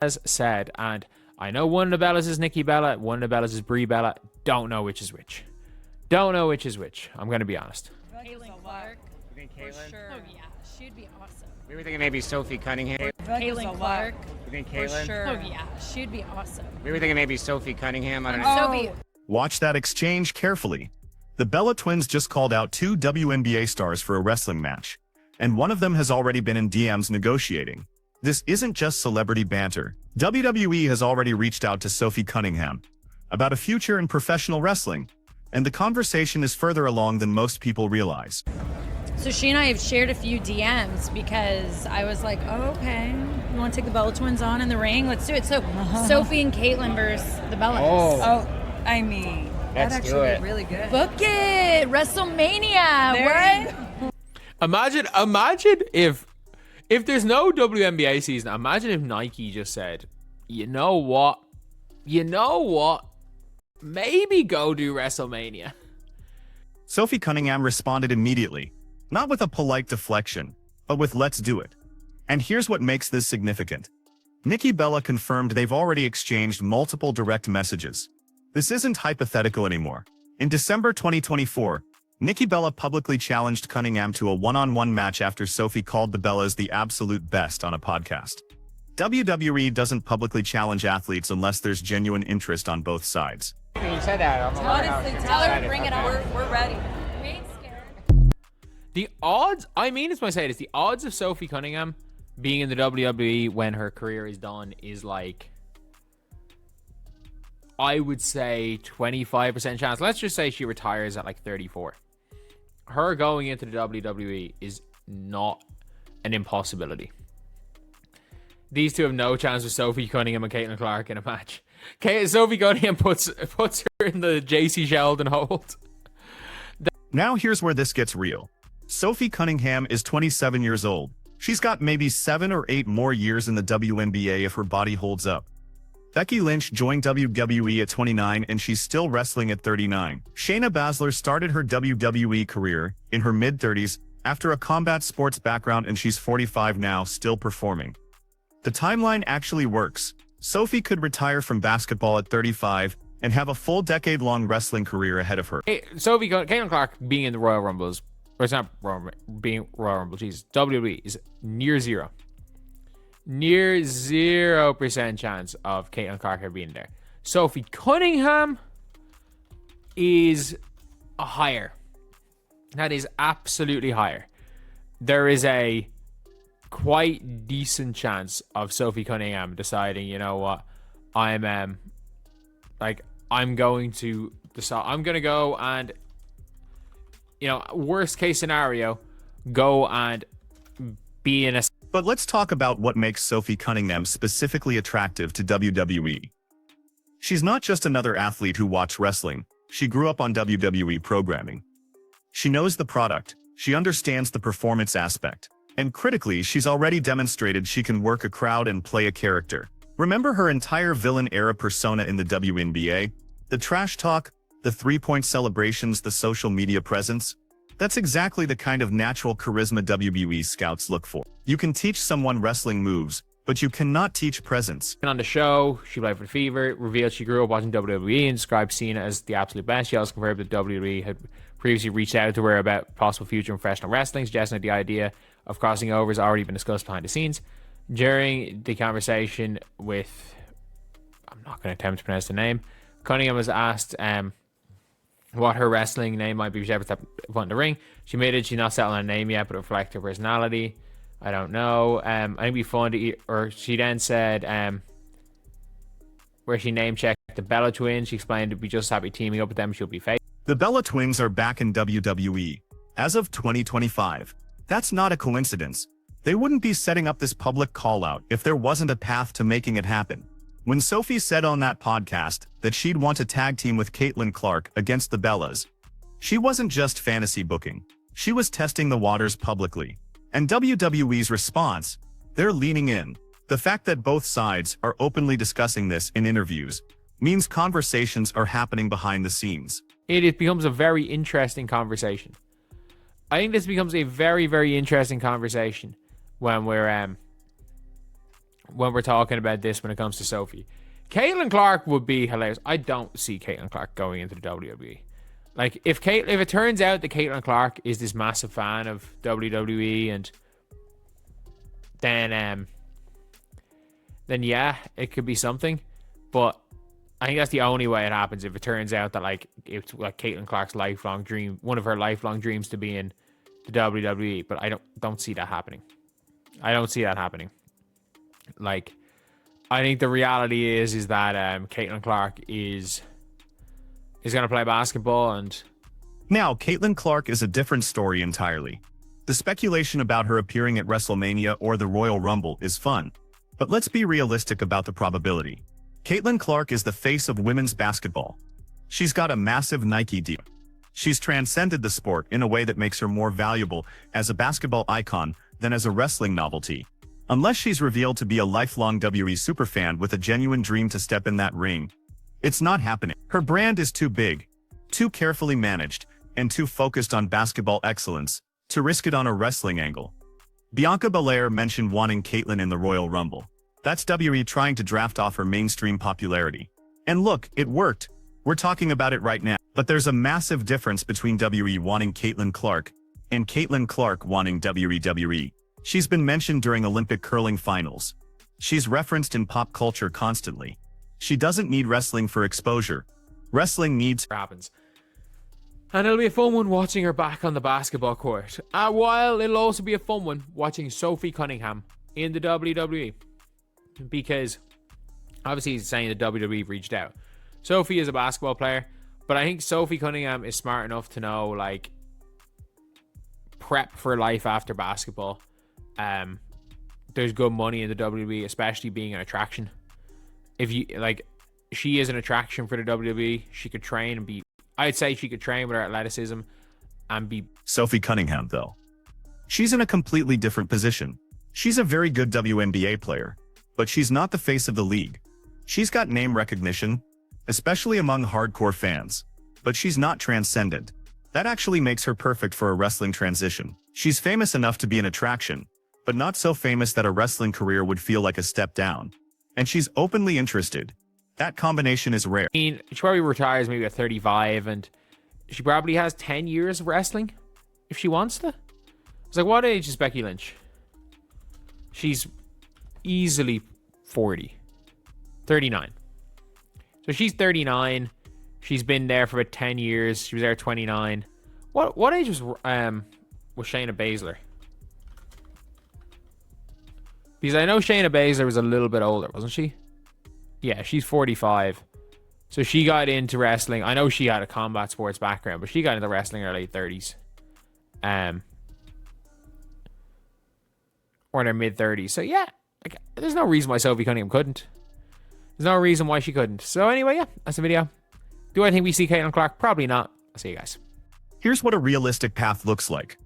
Has said, and I know one of the Bellas is Nikki Bella, one of the Bellas is Brie Bella. Don't know which is which. Don't know which is which. I'm going to be honest. Caitlin Clark. You think Caitlin? For sure. Oh, yeah. She'd be awesome. We were thinking maybe Sophie Cunningham. Caitlin Clark. You think For Caitlin? sure. Oh, yeah. She'd be awesome. We were thinking maybe Sophie Cunningham. I don't know. Sophie. Watch that exchange carefully. The Bella Twins just called out 2 WNBA stars for a wrestling match, and one of them has already been in DMs negotiating. This isn't just celebrity banter. WWE has already reached out to Sophie Cunningham about a future in professional wrestling, and the conversation is further along than most people realize. So she and I have shared a few DMs because I was like, oh, okay, you want to take the Bella Twins on in the ring? Let's do it. So Sophie and Caitlin versus the Bellas. Oh, I mean, Let's that'd do actually it. be really good. Book it. WrestleMania. What? Imagine if there's no WNBA season, imagine if Nike just said, you know what? Maybe go do WrestleMania. Sophie Cunningham responded immediately, not with a polite deflection, but with "let's do it." And here's what makes this significant. Nikki Bella confirmed they've already exchanged multiple direct messages. This isn't hypothetical anymore. In December 2024, Nikki Bella publicly challenged Cunningham to a one-on-one match after Sophie called the Bellas the absolute best on a podcast. WWE doesn't publicly challenge athletes unless there's genuine interest on both sides. You said that. Honestly, tell her to bring it on. We're ready. We ain't scared. The odds, I mean, it's my say this, the odds of Sophie Cunningham being in the WWE when her career is done is like, I would say 25% chance. Let's just say she retires at like 34. Her going into the WWE is not an impossibility. These two have no chance with Sophie Cunningham and Caitlin Clark in a match. Sophie Cunningham puts her in the JC Sheldon hold. Now here's where this gets real. Sophie Cunningham is 27 years old. She's got maybe 7 or 8 more years in the WNBA if her body holds up. Becky Lynch joined WWE at 29 and she's still wrestling at 39. Shayna Baszler started her WWE career in her mid-30s after a combat sports background and she's 45 now, still performing. The timeline actually works. Sophie could retire from basketball at 35 and have a full decade-long wrestling career ahead of her. Hey, Caitlin Clark being in the Royal Rumbles, or it's not Royal, being Royal Rumble, Jesus, WWE is near zero. Near 0% chance of Caitlin Clark ever being there. Sophie Cunningham is a higher. That is absolutely higher. There is a quite decent chance of Sophie Cunningham deciding, you know what, I'm going to decide, I'm going to go and, you know, worst case scenario, go and be in a... But let's talk about what makes Sophie Cunningham specifically attractive to WWE. She's not just another athlete who watched wrestling. She grew up on WWE programming. She knows the product, she understands the performance aspect, and critically, she's already demonstrated she can work a crowd and play a character. Remember her entire villain-era persona in the WNBA? The trash talk, the three-point celebrations, the social media presence? That's exactly the kind of natural charisma WWE scouts look for. You can teach someone wrestling moves, but you cannot teach presence. On the show, she played for the Fever, revealed she grew up watching WWE and described Cena as the absolute best. She also confirmed that WWE had previously reached out to her about possible future in professional wrestling, suggesting that the idea of crossing over has already been discussed behind the scenes. During the conversation with, I'm not going to attempt to pronounce the name, Cunningham was asked what her wrestling name might be if she ever stepped foot in the ring. She admitted she's not settled on a name yet, but it reflects her personality. I don't know. I think it'd be fun to eat, or she then said, where she name checked the Bella Twins, she explained to be just happy teaming up with them, she'll be face. The Bella Twins are back in WWE as of 2025. That's not a coincidence. They wouldn't be setting up this public call-out if there wasn't a path to making it happen. When Sophie said on that podcast that she'd want to tag team with Caitlin Clark against the Bellas, she wasn't just fantasy booking. She was testing the waters publicly. And WWE's response? They're leaning in. The fact that both sides are openly discussing this in interviews means conversations are happening behind the scenes. It becomes a very interesting conversation. I think this becomes a very, very interesting conversation when we're when we're talking about this when it comes to Sophie. Caitlin Clark would be hilarious. I don't see Caitlin Clark going into the WWE. Like, if it turns out that Caitlin Clark is this massive fan of WWE, and then yeah, it could be something. But I think that's the only way it happens, if it turns out that like it's like Caitlin Clark's lifelong dream, one of her lifelong dreams, to be in the WWE. But I don't see that happening. I don't see that happening. Like, I think the reality is that Caitlin Clark is going to play basketball. And Now, Caitlin Clark is a different story entirely. The speculation about her appearing at WrestleMania or the Royal Rumble is fun, but let's be realistic about the probability. Caitlin Clark is the face of women's basketball. She's got a massive Nike deal. She's transcended the sport in a way that makes her more valuable as a basketball icon than as a wrestling novelty. Unless she's revealed to be a lifelong WWE superfan with a genuine dream to step in that ring, it's not happening. Her brand is too big, too carefully managed, and too focused on basketball excellence to risk it on a wrestling angle. Bianca Belair mentioned wanting Caitlin in the Royal Rumble. That's WWE trying to draft off her mainstream popularity. And look, it worked. We're talking about it right now. But there's a massive difference between WWE wanting Caitlin Clark and Caitlin Clark wanting WWE. She's been mentioned during Olympic curling finals. She's referenced in pop culture constantly. She doesn't need wrestling for exposure. Wrestling needs happens. And it'll be a fun one watching her back on the basketball court. While it'll also be a fun one watching Sophie Cunningham in the WWE. Because obviously he's saying the WWE reached out. Sophie is a basketball player, but I think Sophie Cunningham is smart enough to know, like, prep for life after basketball. There's good money in the WWE, especially being an attraction. If you like, she is an attraction for the WWE. She could train and be, I'd say she could train with her athleticism and be. Sophie Cunningham, though. She's in a completely different position. She's a very good WNBA player, but she's not the face of the league. She's got name recognition, especially among hardcore fans, but she's not transcendent. That actually makes her perfect for a wrestling transition. She's famous enough to be an attraction, but not so famous that a wrestling career would feel like a step down. And she's openly interested. That combination is rare. I mean, she probably retires maybe at 35, and she probably has 10 years of wrestling if she wants to. It's like, what age is Becky Lynch? She's easily 40. 39. So she's 39. She's been there for about 10 years. She was there at 29. What age was Shayna Baszler? Because I know Shayna Baszler was a little bit older, wasn't she? Yeah, she's 45. So she got into wrestling. I know she had a combat sports background, but she got into wrestling in her late 30s. Or in her mid 30s. So yeah, like, there's no reason why Sophie Cunningham couldn't. There's no reason why she couldn't. So anyway, yeah, that's the video. Do I think we see Caitlin Clark? Probably not. I'll see you guys. Here's what a realistic path looks like.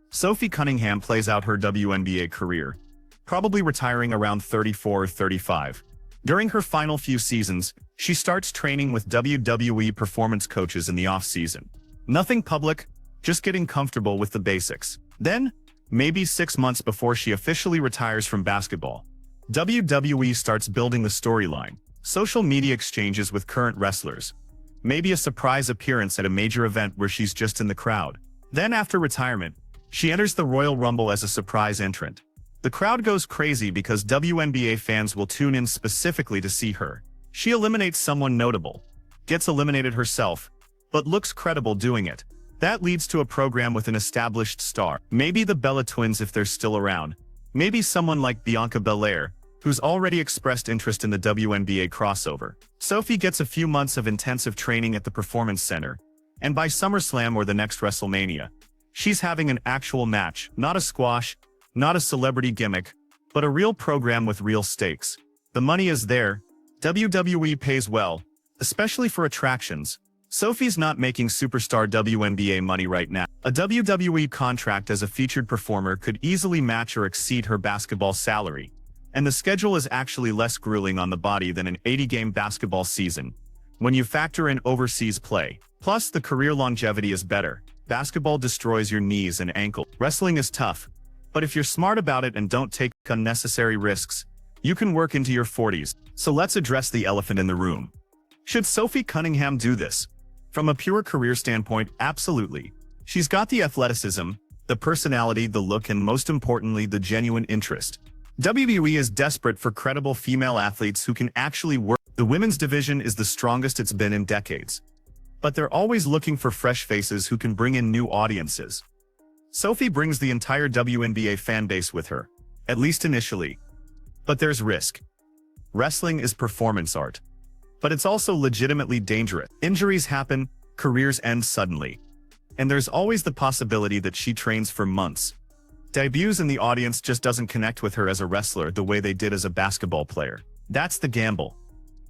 Sophie Cunningham plays out her WNBA career, probably retiring around 34 or 35. During her final few seasons, she starts training with WWE performance coaches in the off-season. Nothing public, just getting comfortable with the basics. Then, maybe 6 months before she officially retires from basketball, WWE starts building the storyline, social media exchanges with current wrestlers, maybe a surprise appearance at a major event where she's just in the crowd. Then after retirement, she enters the Royal Rumble as a surprise entrant. The crowd goes crazy because WNBA fans will tune in specifically to see her. She eliminates someone notable, gets eliminated herself, but looks credible doing it. That leads to a program with an established star. Maybe the Bella Twins if they're still around. Maybe someone like Bianca Belair, who's already expressed interest in the WNBA crossover. Sophie gets a few months of intensive training at the Performance Center, and by SummerSlam or the next WrestleMania, she's having an actual match, not a squash, not a celebrity gimmick, but a real program with real stakes. The money is there. WWE pays well, especially for attractions. Sophie's not making superstar WNBA money right now. A WWE contract as a featured performer could easily match or exceed her basketball salary. And the schedule is actually less grueling on the body than an 80-game basketball season, when you factor in overseas play. Plus, the career longevity is better. Basketball destroys your knees and ankle. Wrestling is tough, but if you're smart about it and don't take unnecessary risks, You can work into your 40s. So let's address the elephant in the room. Should Sophie Cunningham do this? From a pure career standpoint, absolutely. She's got the athleticism, the personality, the look, and most importantly, the genuine interest. WWE is desperate for credible female athletes who can actually work. The women's division is the strongest it's been in decades. But they're always looking for fresh faces who can bring in new audiences. Sophie brings the entire WNBA fan base with her, at least initially. But there's risk. Wrestling is performance art. But it's also legitimately dangerous. Injuries happen, careers end suddenly. And there's always the possibility that she trains for months. Debuts and the audience just doesn't connect with her as a wrestler the way they did as a basketball player. That's the gamble.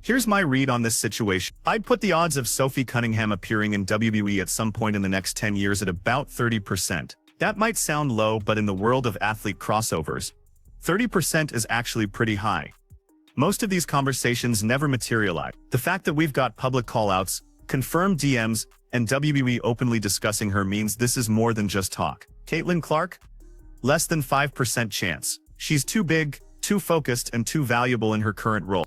Here's my read on this situation. I'd put the odds of Sophie Cunningham appearing in WWE at some point in the next 10 years at about 30%. That might sound low, but in the world of athlete crossovers, 30% is actually pretty high. Most of these conversations never materialize. The fact that we've got public callouts, confirmed DMs, and WWE openly discussing her means this is more than just talk. Caitlin Clark? Less than 5% chance. She's too big, too focused, and too valuable in her current role.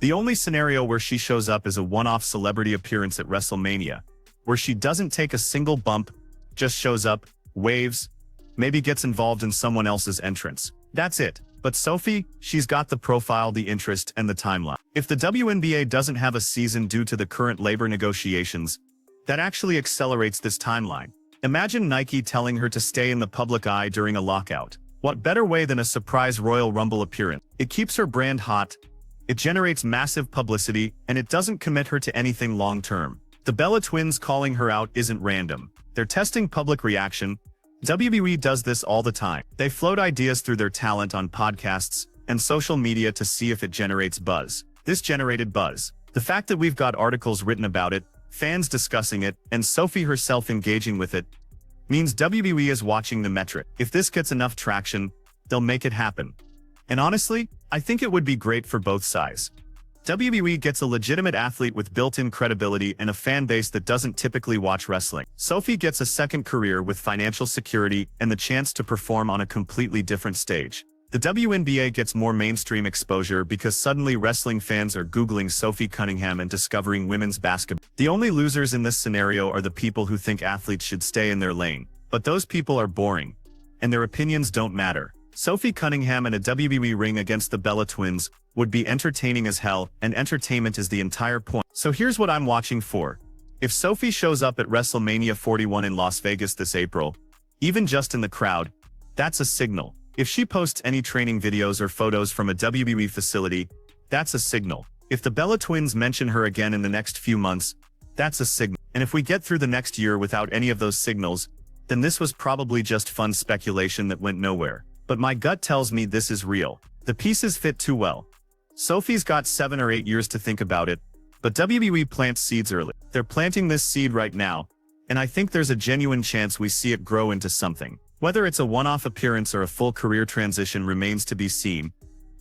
The only scenario where she shows up is a one-off celebrity appearance at WrestleMania, where she doesn't take a single bump, just shows up, waves, maybe gets involved in someone else's entrance. That's it. But Sophie, she's got the profile, the interest, and the timeline. If the WNBA doesn't have a season due to the current labor negotiations, that actually accelerates this timeline. Imagine Nike telling her to stay in the public eye during a lockout. What better way than a surprise Royal Rumble appearance? It keeps her brand hot, it generates massive publicity, and it doesn't commit her to anything long-term. The Bella twins calling her out isn't random. They're testing public reaction. WWE does this all the time. They float ideas through their talent on podcasts and social media to see if it generates buzz. This generated buzz. The fact that we've got articles written about it, fans discussing it, and Sophie herself engaging with it, means WWE is watching the metric. If this gets enough traction, they'll make it happen. And honestly, I think it would be great for both sides. WWE gets a legitimate athlete with built-in credibility and a fan base that doesn't typically watch wrestling. Sophie gets a second career with financial security and the chance to perform on a completely different stage. The WNBA gets more mainstream exposure because suddenly wrestling fans are Googling Sophie Cunningham and discovering women's basketball. The only losers in this scenario are the people who think athletes should stay in their lane. But those people are boring, and their opinions don't matter. Sophie Cunningham in a WWE ring against the Bella twins would be entertaining as hell, and entertainment is the entire point. So here's what I'm watching for. If Sophie shows up at WrestleMania 41 in Las Vegas this April, even just in the crowd, that's a signal. If she posts any training videos or photos from a WWE facility, that's a signal. If the Bella twins mention her again in the next few months, that's a signal. And if we get through the next year without any of those signals, then this was probably just fun speculation that went nowhere. But my gut tells me this is real. The pieces fit too well. Sophie's got 7 or 8 years to think about it, but WWE plants seeds early. They're planting this seed right now, and I think there's a genuine chance we see it grow into something. Whether it's a one-off appearance or a full career transition remains to be seen,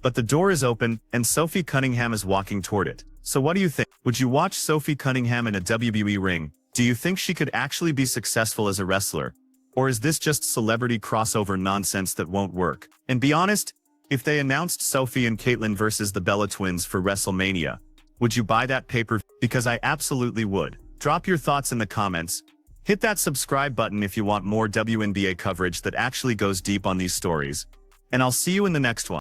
but the door is open, and Sophie Cunningham is walking toward it. So what do you think? Would you watch Sophie Cunningham in a WWE ring? Do you think she could actually be successful as a wrestler? Or is this just celebrity crossover nonsense that won't work? And be honest, if they announced Sophie and Caitlin versus the Bella twins for WrestleMania, would you buy that pay-per-view? Because I absolutely would. Drop your thoughts in the comments. Hit that subscribe button if you want more WNBA coverage that actually goes deep on these stories. And I'll see you in the next one.